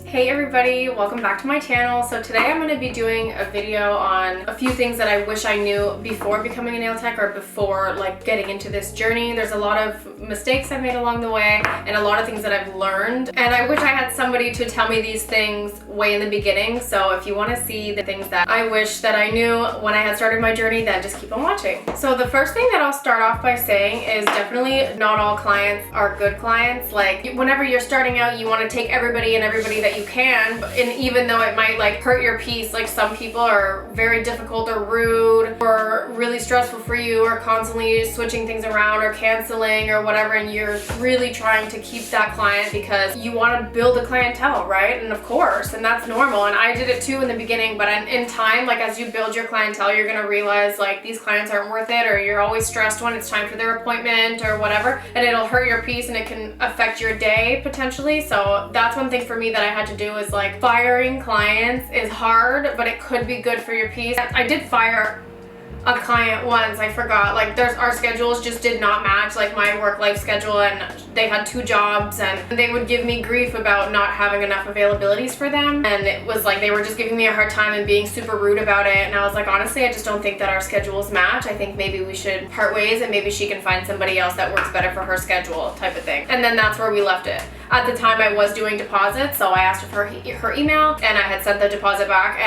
Hey everybody, welcome back to my channel. So today I'm going to be doing a video on a few things that I wish I knew before becoming a nail tech or before like getting into this journey. There's a lot of mistakes I've made along the way and a lot of things that I've learned, and I wish I had somebody to tell me these things way in the beginning. So if you want to see the things that I wish that I knew when I had started my journey, then just keep on watching. So the first thing that I'll start off by saying is definitely not all clients are good clients. Like whenever you're starting out, you want to take everybody and everybody that you can, and even though it might like hurt your peace, like some people are very difficult or rude or really stressful for you or constantly switching things around or canceling or whatever, and you're really trying to keep that client because you want to build a clientele, right? And of course, and that's normal, and I did it too in the beginning, but in time, like as you build your clientele, you're gonna realize like these clients aren't worth it, or you're always stressed when it's time for their appointment or whatever, and it'll hurt your peace and it can affect your day potentially. So that's one thing for me that I had to do, is like firing clients is hard, but it could be good for your peace. I did fire a client once, I forgot, like our schedules just did not match, like my work-life schedule, and they had 2 jobs and they would give me grief about not having enough availabilities for them, and it was like they were just giving me a hard time and being super rude about it, and I was like, honestly, I just don't think that our schedules match. I think maybe we should part ways and maybe she can find somebody else that works better for her schedule, type of thing. And then that's where we left it. At the time I was doing deposits, so I asked for her email and I had sent the deposit back,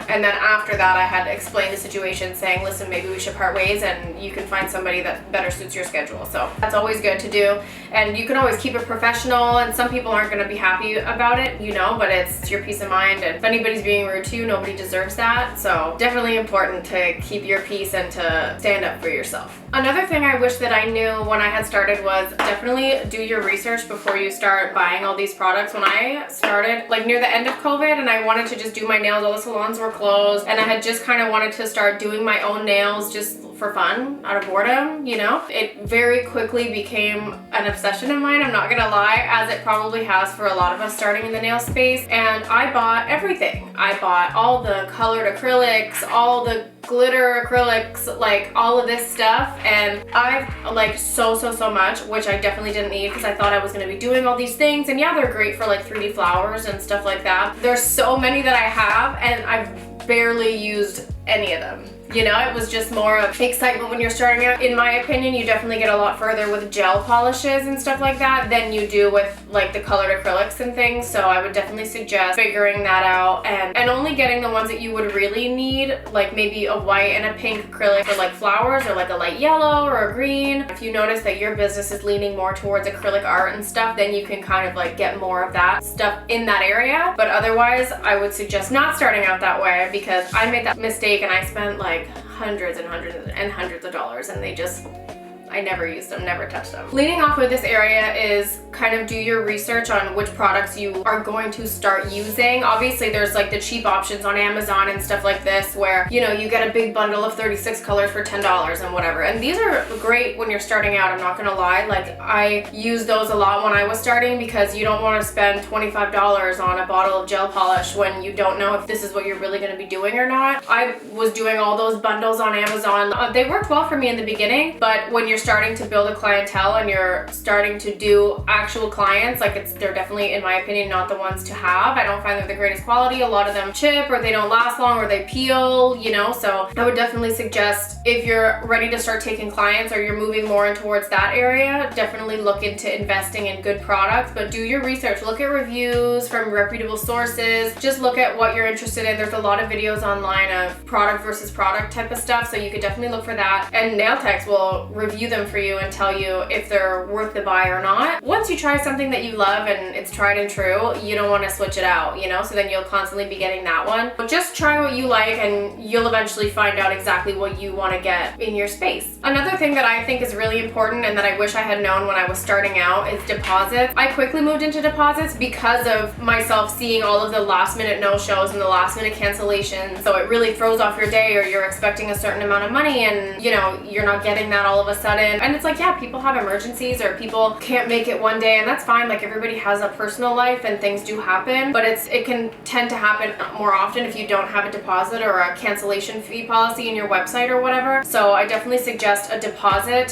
and then after that I had explained the situation, saying, listen, maybe we should part ways and you can find somebody that better suits your schedule. So that's always good to do, and you can always keep it professional, and some people aren't going to be happy about it, you know, but it's your peace of mind, and if anybody's being rude to you, nobody deserves that. So definitely important to keep your peace and to stand up for yourself. Another thing I wish that I knew when I had started was definitely do your research before you start buying all these products. When I started like near the end of COVID and I wanted to just do my nails, all the salons were closed, and I had just kind of wanted to start doing my own nails just for fun, out of boredom, you know, it very quickly became an obsession of mine, I'm not gonna lie, as it probably has for a lot of us starting in the nail space. And I bought everything. I bought all the colored acrylics, all the glitter acrylics, like all of this stuff, and I've like so much, which I definitely didn't need because I thought I was going to be doing all these things, and yeah, they're great for like 3D flowers and stuff like that. There's so many that I have and I've barely used any of them. You know, it was just more of excitement when you're starting out. In my opinion, you definitely get a lot further with gel polishes and stuff like that than you do with like the colored acrylics and things. So I would definitely suggest figuring that out and only getting the ones that you would really need, like maybe a white and a pink acrylic for like flowers, or like a light yellow or a green. If you notice that your business is leaning more towards acrylic art and stuff, then you can kind of like get more of that stuff in that area. But otherwise, I would suggest not starting out that way, because I made that mistake and I spent like hundreds of dollars, and I never used them, never touched them. Leading off with this area is kind of do your research on which products you are going to start using. Obviously there's like the cheap options on Amazon and stuff like this where, you know, you get a big bundle of 36 colors for $10 and whatever. And these are great when you're starting out, I'm not gonna lie. Like I used those a lot when I was starting, because you don't want to spend $25 on a bottle of gel polish when you don't know if this is what you're really gonna be doing or not. I was doing all those bundles on Amazon. They worked well for me in the beginning, but when you're starting to build a clientele and you're starting to do actual clients, like they're definitely, in my opinion, not the ones to have. I don't find they're the greatest quality. A lot of them chip, or they don't last long, or they peel, you know. So I would definitely suggest, if you're ready to start taking clients or you're moving more in towards that area, definitely look into investing in good products. But do your research, look at reviews from reputable sources, just look at what you're interested in. There's a lot of videos online of product versus product type of stuff, so you could definitely look for that, and nail techs will review them for you and tell you if they're worth the buy or not. Once you try something that you love and it's tried and true, you don't want to switch it out, you know, so then you'll constantly be getting that one. But just try what you like and you'll eventually find out exactly what you want to get in your space. Another thing that I think is really important and that I wish I had known when I was starting out is deposits. I quickly moved into deposits because of myself seeing all of the last minute no-shows and the last minute cancellations. So it really throws off your day, or you're expecting a certain amount of money and, you know, you're not getting that all of a sudden. And it's like, yeah, people have emergencies or people can't make it one day day, and that's fine. Like, everybody has a personal life and things do happen, but it can tend to happen more often if you don't have a deposit or a cancellation fee policy in your website or whatever. So I definitely suggest a deposit.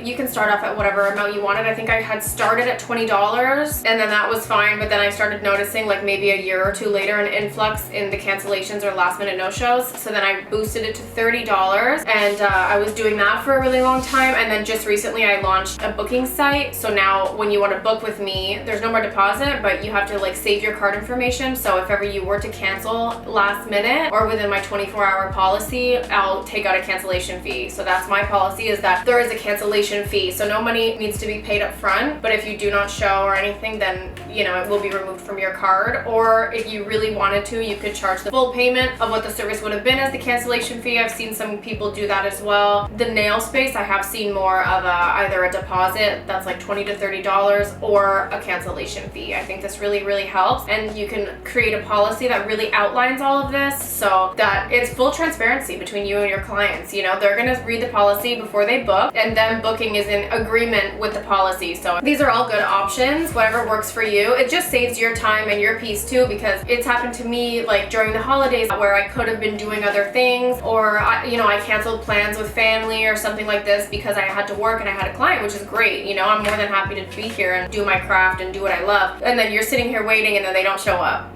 You can start off at whatever amount you wanted. I think I had started at $20, and then that was fine, but then I started noticing, like, maybe a year or two later, an influx in the cancellations or last minute no-shows. So then I boosted it to $30, and I was doing that for a really long time. And then just recently I launched a booking site. So now when you want to book with me, there's no more deposit, but you have to like save your card information. So if ever you were to cancel last minute or within my 24-hour policy, I'll take out a cancellation fee. So that's my policy, is that there is a cancellation fee. So no money needs to be paid up front, but if you do not show or anything, then, you know, it will be removed from your card. Or if you really wanted to, you could charge the full payment of what the service would have been as the cancellation fee. I've seen some people do that as well. The nail space, I have seen more of either a deposit that's like $20 to $30 or a cancellation fee. I think this really, really helps, and you can create a policy that really outlines all of this so that it's full transparency between you and your clients. You know, they're gonna read the policy before they book, and then booking is in agreement with the policy. So these are all good options, whatever works for you. It just saves your time and your peace too, because it's happened to me like during the holidays where I could have been doing other things, or I canceled plans with family or something like this because I had to work and I had a client, which is great. You know, I'm more than happy to be here and do my craft and do what I love. And then you're sitting here waiting and then they don't show up.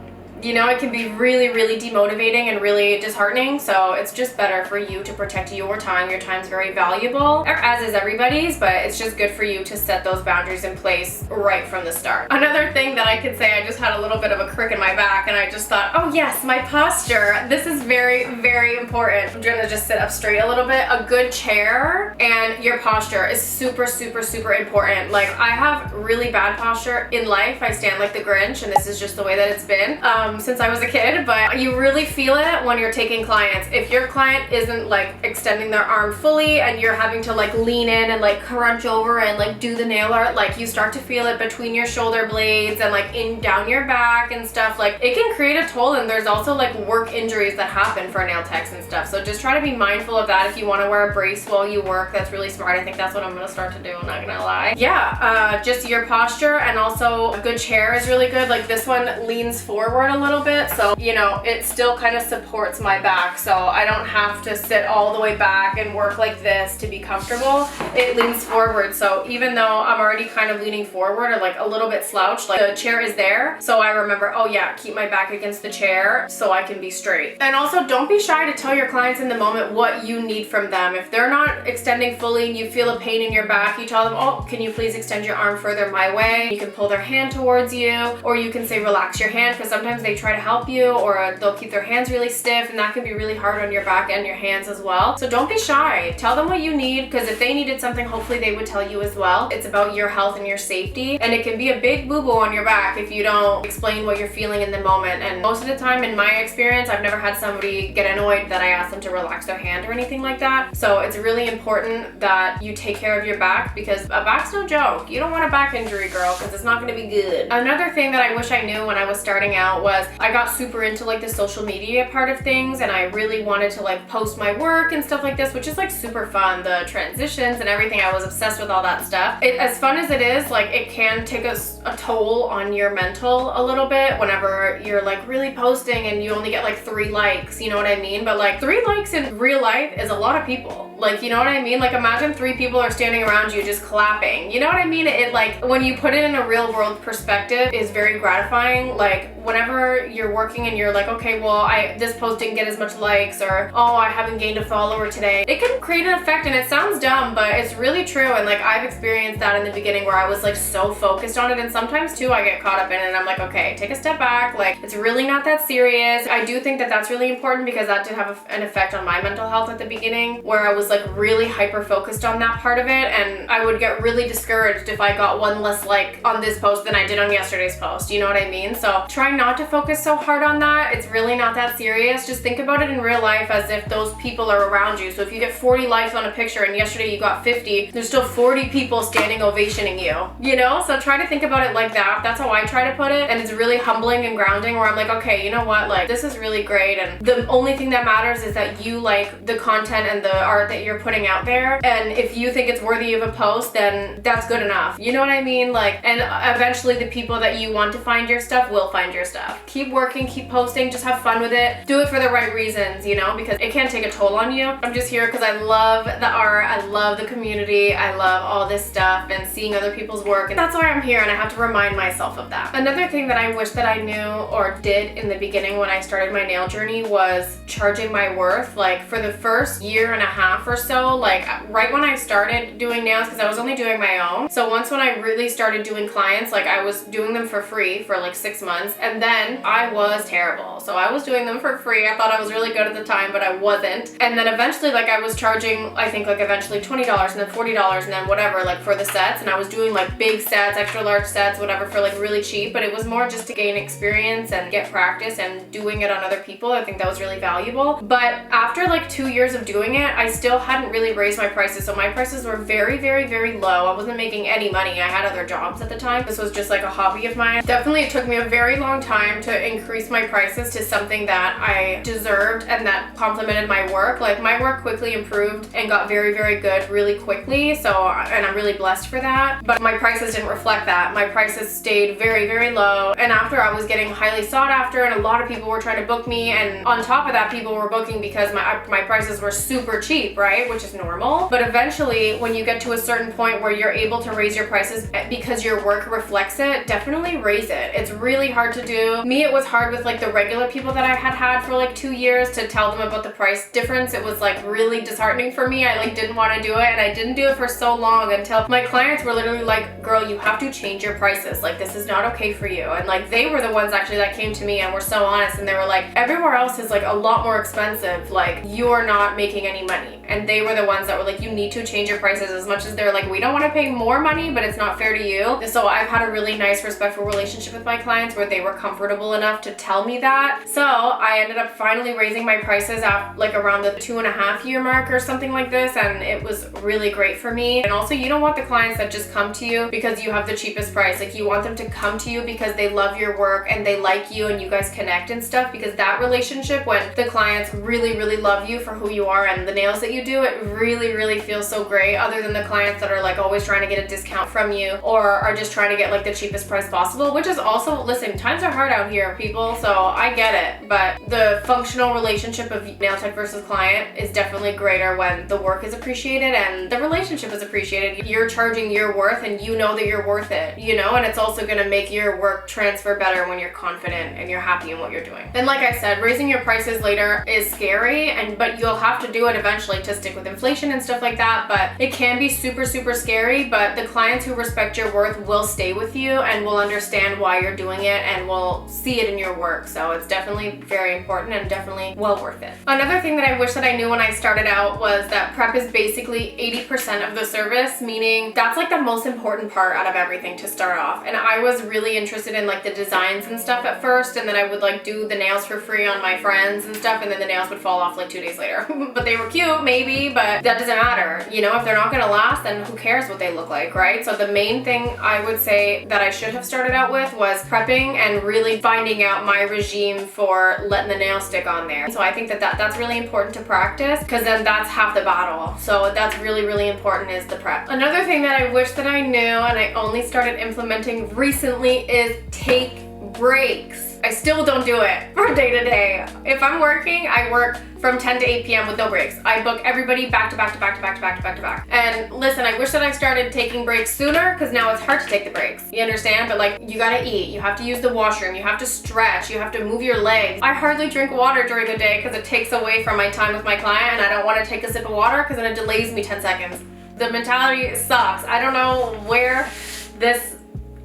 You know, it can be really, really demotivating and really disheartening. So it's just better for you to protect your time. Your time's very valuable, as is everybody's, but it's just good for you to set those boundaries in place right from the start. Another thing that I could say, I just had a little bit of a crick in my back, and I just thought, oh yes, my posture. This is very, very important. I'm gonna just sit up straight a little bit. A good chair and your posture is super, super, super important. Like, I have really bad posture in life. I stand like the Grinch, and this is just the way that it's been since I was a kid, but you really feel it when you're taking clients. If your client isn't like extending their arm fully and you're having to like lean in and like crunch over and like do the nail art, like you start to feel it between your shoulder blades and like down your back and stuff. Like, it can create a toll, and there's also like work injuries that happen for nail techs and stuff. So just try to be mindful of that. If you want to wear a brace while you work, that's really smart. I think that's what I'm gonna start to do, I'm not gonna lie. Yeah, just your posture, and also a good chair is really good. Like, this one leans forward a little bit, so you know, it still kind of supports my back, so I don't have to sit all the way back and work like this to be comfortable. It leans forward, so even though I'm already kind of leaning forward or like a little bit slouched, like the chair is there, so I remember, oh yeah, keep my back against the chair so I can be straight. And also, don't be shy to tell your clients in the moment what you need from them. If they're not extending fully and you feel a pain in your back, you tell them, oh, can you please extend your arm further my way? You can pull their hand towards you, or you can say relax your hand, because sometimes they try to help you, or they'll keep their hands really stiff, and that can be really hard on your back and your hands as well. So don't be shy. Tell them what you need, because if they needed something, hopefully they would tell you as well. It's about your health and your safety, and it can be a big boo-boo on your back if you don't explain what you're feeling in the moment. And most of the time, in my experience, I've never had somebody get annoyed that I asked them to relax their hand or anything like that. So it's really important that you take care of your back, because a back's no joke. You don't want a back injury, girl, because it's not going to be good. Another thing that I wish I knew when I was starting out was I got super into like the social media part of things, and I really wanted to like post my work and stuff like this, which is like super fun. The transitions and everything, I was obsessed with all that stuff. As fun as it is, like, it can take a toll on your mental a little bit whenever you're like really posting and you only get like 3 likes, you know what I mean? But like 3 likes in real life is a lot of people. Like, you know what I mean? Like, imagine 3 people are standing around you just clapping. You know what I mean? It like, when you put it in a real world perspective, is very gratifying. Like, whenever you're working and you're like, okay, well, this post didn't get as much likes, or oh, I haven't gained a follower today. It can create an effect, and it sounds dumb, but it's really true. And like, I've experienced that in the beginning where I was like so focused on it, and sometimes too I get caught up in it and I'm like, okay, take a step back. Like, it's really not that serious. I do think that that's really important, because that did have an effect on my mental health at the beginning, where I was like really hyper focused on that part of it, and I would get really discouraged if I got 1 less like on this post than I did on yesterday's post. You know what I mean? So try not to focus so hard on that. It's really not that serious. Just think about it in real life as if those people are around you. So if you get 40 likes on a picture and yesterday you got 50, there's still 40 people standing ovationing you, you know? So try to think about it like that. That's how I try to put it, and it's really humbling and grounding, where I'm like, okay, you know what, like, this is really great, and the only thing that matters is that you like the content and the art that that you're putting out there, and if you think it's worthy of a post, then that's good enough. You know what I mean? Like, and eventually the people that you want to find your stuff will find your stuff. Keep working, keep posting, just have fun with it. Do it for the right reasons, you know, because it can take a toll on you. I'm just here because I love the art, I love the community, I love all this stuff and seeing other people's work, and that's why I'm here, and I have to remind myself of that. Another thing that I wish that I knew or did in the beginning when I started my nail journey was charging my worth. Like, for the first year and a half or so, like right when I started doing nails, because I was only doing my own. So once when I really started doing clients, like I was doing them for free for like 6 months, and then I was terrible. So I was doing them for free. I thought I was really good at the time, but I wasn't. And then eventually, like, I was charging, I think like eventually $20 and then $40 and then whatever, like for the sets, and I was doing like big sets, extra large sets, whatever, for like really cheap, but it was more just to gain experience and get practice and doing it on other people. I think that was really valuable. But after like 2 years of doing it, I still hadn't really raised my prices. So my prices were very, very, very low. I wasn't making any money. I had other jobs at the time. This was just like a hobby of mine. Definitely it took me a very long time to increase my prices to something that I deserved and that complemented my work. Like, my work quickly improved and got very, very good really quickly. So, and I'm really blessed for that. But my prices didn't reflect that. My prices stayed very, very low. And after, I was getting highly sought after, and a lot of people were trying to book me. And on top of that, people were booking because my prices were super cheap, right? Which is normal. But eventually, when you get to a certain point where you're able to raise your prices because your work reflects it, definitely raise it. It's really hard to do. Me, it was hard with like the regular people that I had for like 2 years to tell them about the price difference. It was like really disheartening for me. I like didn't want to do it, and I didn't do it for so long until my clients were literally like, girl, you have to change your prices. Like, this is not okay for you. And like, they were the ones actually that came to me and were so honest, and they were like, everywhere else is like a lot more expensive. Like, you're not making any money. And they were the ones that were like, you need to change your prices, as much as they're like, we don't want to pay more money, but it's not fair to you. And so I've had a really nice, respectful relationship with my clients where they were comfortable enough to tell me that. So I ended up finally raising my prices at like around the 2.5 year mark or something like this, and it was really great for me. And also, you don't want the clients that just come to you because you have the cheapest price. Like, you want them to come to you because they love your work and they like you and you guys connect and stuff, because that relationship, when the clients really, really love you for who you are and the nails that you do, it really, really feels so great. Other than the clients that are like always trying to get a discount from you or are just trying to get like the cheapest price possible, which is also, listen, times are hard out here, people, so I get it. But the functional relationship of nail tech versus client is definitely greater when the work is appreciated and the relationship is appreciated. You're charging your worth and you know that you're worth it, you know, and it's also going to make your work transfer better when you're confident and you're happy in what you're doing. And like I said, raising your prices later is scary, but you'll have to do it eventually to stick with inflation and stuff like that. But it can be super, super scary, but the clients who respect your worth will stay with you and will understand why you're doing it and will see it in your work. So it's definitely very important and definitely well worth it. Another thing that I wish that I knew when I started out was that prep is basically 80% of the service, meaning that's like the most important part out of everything to start off. And I was really interested in like the designs and stuff at first, and then I would like do the nails for free on my friends and stuff, and then the nails would fall off like 2 days later. But they were cute, maybe, but that doesn't matter. You know, if they're not gonna last, then who cares what they look like, right? So the main thing I would say that I should have started out with was prepping and really finding out my regime for letting the nail stick on there. So I think that's really important to practice, because then that's half the battle. So that's really, really important, is the prep. Another thing that I wish that I knew and I only started implementing recently is take breaks. I still don't do it from day to day. If I'm working, I work from 10 to 8 p.m. with no breaks. I book everybody back to back to back to back to back to back to back. And listen, I wish that I started taking breaks sooner, because now it's hard to take the breaks. You understand? But like, you gotta eat, you have to use the washroom, you have to stretch, you have to move your legs. I hardly drink water during the day because it takes away from my time with my client, and I don't want to take a sip of water because then it delays me 10 seconds. The mentality sucks. I don't know where this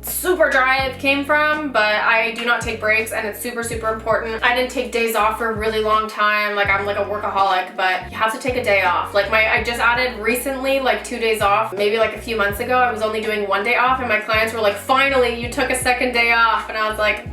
super drive came from, but I do not take breaks, and it's super, super important. I didn't take days off for a really long time. Like, I'm like a workaholic, but you have to take a day off. Like, I just added recently like 2 days off. Maybe like a few months ago, I was only doing 1 day off, and my clients were like, finally, you took a second day off. And I was like,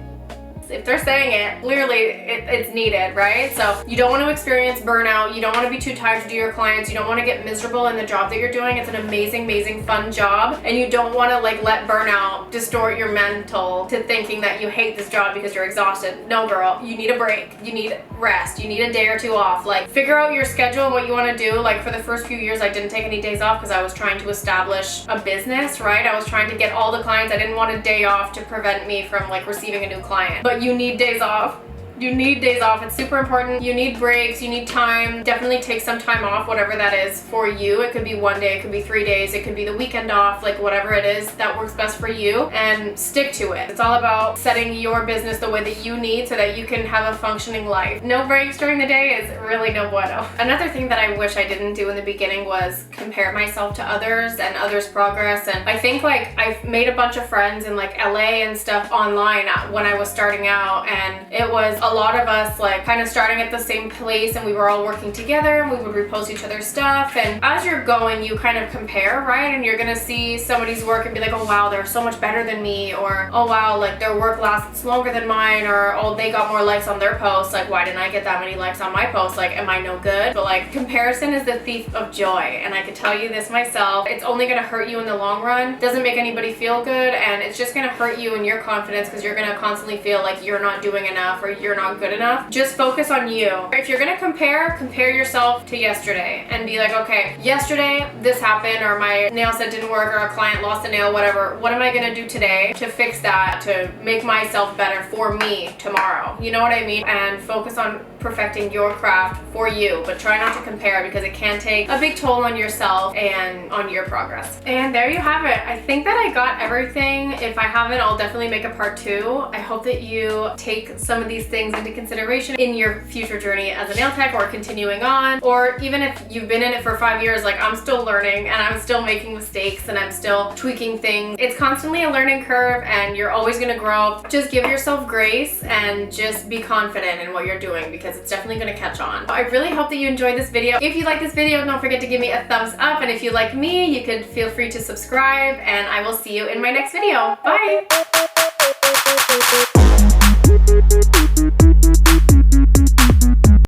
if they're saying it, clearly it's needed, right? So you don't want to experience burnout. You don't want to be too tired to do your clients. You don't want to get miserable in the job that you're doing. It's an amazing, amazing, fun job. And you don't want to like let burnout distort your mental to thinking that you hate this job because you're exhausted. No, girl, you need a break. You need rest. You need a day or two off. Like, figure out your schedule and what you want to do. Like, for the first few years, I didn't take any days off because I was trying to establish a business, right? I was trying to get all the clients. I didn't want a day off to prevent me from like receiving a new client. But you need days off. You need days off. It's super important. You need breaks. You need time. Definitely take some time off, whatever that is for you. It could be 1 day, it could be 3 days, it could be the weekend off, like whatever it is that works best for you, and stick to it. It's all about setting your business the way that you need so that you can have a functioning life. No breaks during the day is really no bueno. Another thing that I wish I didn't do in the beginning was compare myself to others and others' progress. And I think like I've made a bunch of friends in like LA and stuff online when I was starting out, and it was a lot of us like kind of starting at the same place, and we were all working together and we would repost each other's stuff. And as you're going, you kind of compare, right? And you're gonna see somebody's work and be like, oh wow, they're so much better than me, or oh wow, like their work lasts longer than mine, or oh, they got more likes on their posts, like why didn't I get that many likes on my post? Like, am I no good? But like, comparison is the thief of joy, and I can tell you this myself. It's only gonna hurt you in the long run. Doesn't make anybody feel good, and it's just gonna hurt you in your confidence because you're gonna constantly feel like you're not doing enough or you're not good enough. Just focus on you. If you're gonna compare yourself to yesterday and be like, okay, yesterday this happened, or my nail set didn't work, or a client lost a nail, whatever. What am I gonna do today to fix that, to make myself better for me tomorrow? You know what I mean? And focus on perfecting your craft for you, but try not to compare because it can take a big toll on yourself and on your progress. And there you have it. I think that I got everything. If I haven't, I'll definitely make a part 2. I hope that you take some of these things into consideration in your future journey as a nail tech, or continuing on, or even if you've been in it for 5 years, like I'm still learning and I'm still making mistakes and I'm still tweaking things. It's constantly a learning curve and you're always gonna grow. Just give yourself grace and just be confident in what you're doing because it's definitely gonna catch on. I really hope that you enjoyed this video. If you like this video, don't forget to give me a thumbs up, and if you like me, you could feel free to subscribe, and I will see you in my next video. Bye!